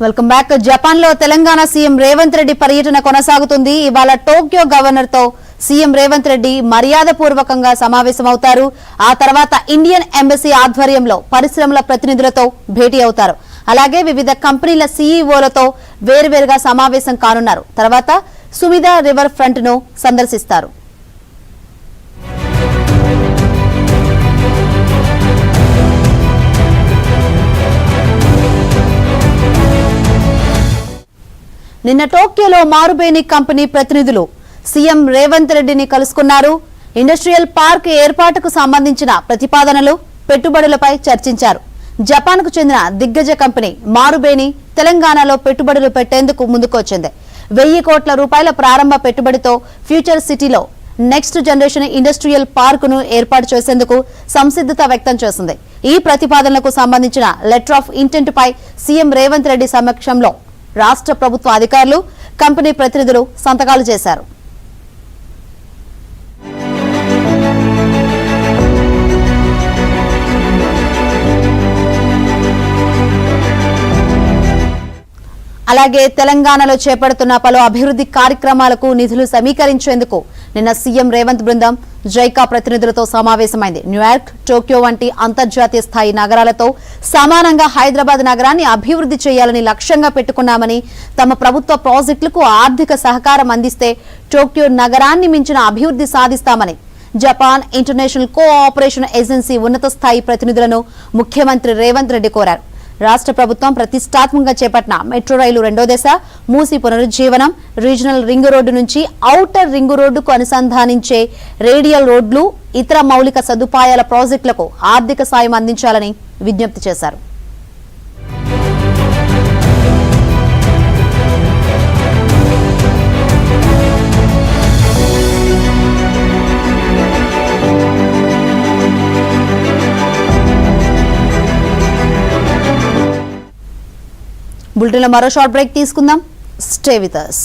Welcome back. Japan లో Telangana CM Revanth Reddy పర్యటన కొనసాగుతుంది. ఇవాళ టోక్యో గవర్నర్ తో సీఎం రేవంత్ రెడ్డి మర్యాదపూర్వకంగా సమావేశమవుతారు. ఆ తర్వాత ఇండియన్ ఎంబసీ ఆధ్వర్యంలో పరిశ్రమల ప్రతినిధులతో భేటీ అవుతారు. అలాగే వివిధ కంపెనీల సీఈఓలతో వేర్వేరుగా సమావేశం కానున్నారు. తర్వాత సుమిదా రివర్ ఫ్రంట్ ను సందర్శిస్తారు. నిన్న టోక్యోలో మారుబేని కంపెనీ ప్రతినిధులు సీఎం రేవంత్ రెడ్డిని కలుసుకున్నారు. ఇండస్ట్రియల్ పార్క్ ఏర్పాటుకు సంబంధించిన ప్రతిపాదనలు, పెట్టుబడులపై చర్చించారు. జపాన్ కు చెందిన దిగ్గజ కంపెనీ మారుబేని తెలంగాణలో పెట్టుబడులు పెట్టేందుకు ముందుకొచ్చింది. 1000 కోట్ల రూపాయల ప్రారంభ పెట్టుబడితో ఫ్యూచర్ సిటీలో నెక్స్ట్ జనరేషన్ ఇండస్ట్రియల్ పార్క్ ను ఏర్పాటు చేసేందుకు సంసిద్ధత వ్యక్తం చేసింది. ఈ ప్రతిపాదనలకు సంబంధించిన లెటర్ ఆఫ్ ఇంటెంట్ పై సీఎం రేవంత్ రెడ్డి సమక్షంలో రాష్ట్ర ప్రభుత్వ అధికారులు, కంపెనీ ప్రతినిధులు సంతకాలు చేశారు. అలాగే తెలంగాణలో చేపడుతున్న పలు అభివృద్ధి కార్యక్రమాలకు నిధులు సమీకరించేందుకు నిన్న సీఎం రేవంత్ బృందం జైకా ప్రతినిధులతో సమావేశమైంది. న్యూయార్క్, టోక్యో వంటి అంతర్జాతీయ స్థాయి నగరాలతో సమానంగా హైదరాబాద్ నగరాన్ని అభివృద్ధి చేయాలని లక్ష్యంగా పెట్టుకున్నామని, తమ ప్రభుత్వ ప్రాజెక్టులకు ఆర్థిక సహకారం అందిస్తే టోక్యో నగరాన్ని మించిన అభివృద్ధి సాధిస్తామని జపాన్ ఇంటర్నేషనల్ కోఆపరేషన్ ఏజెన్సీ ఉన్నత స్థాయి ప్రతినిధులను ముఖ్యమంత్రి రేవంత్ రెడ్డి కోరారు. రాష్ట్ర ప్రభుత్వం ప్రతిష్టాత్మకంగా చేపట్టిన మెట్రో రైలు 2వ దశ, మూసి పునరుజ్జీవనం, రీజనల్ రింగ్ రోడ్డు నుంచి ఔటర్ రింగ్ రోడ్డుకు అనుసంధానించే రేడియల్ రోడ్లు, ఇతర మౌలిక సదుపాయాల ప్రాజెక్టులకు ఆర్థిక సాయం అందించాలని విజ్ఞప్తి చేశారు. బులెటిన్లో మరో షార్ట్ బ్రేక్ తీసుకుందాం. Stay with us.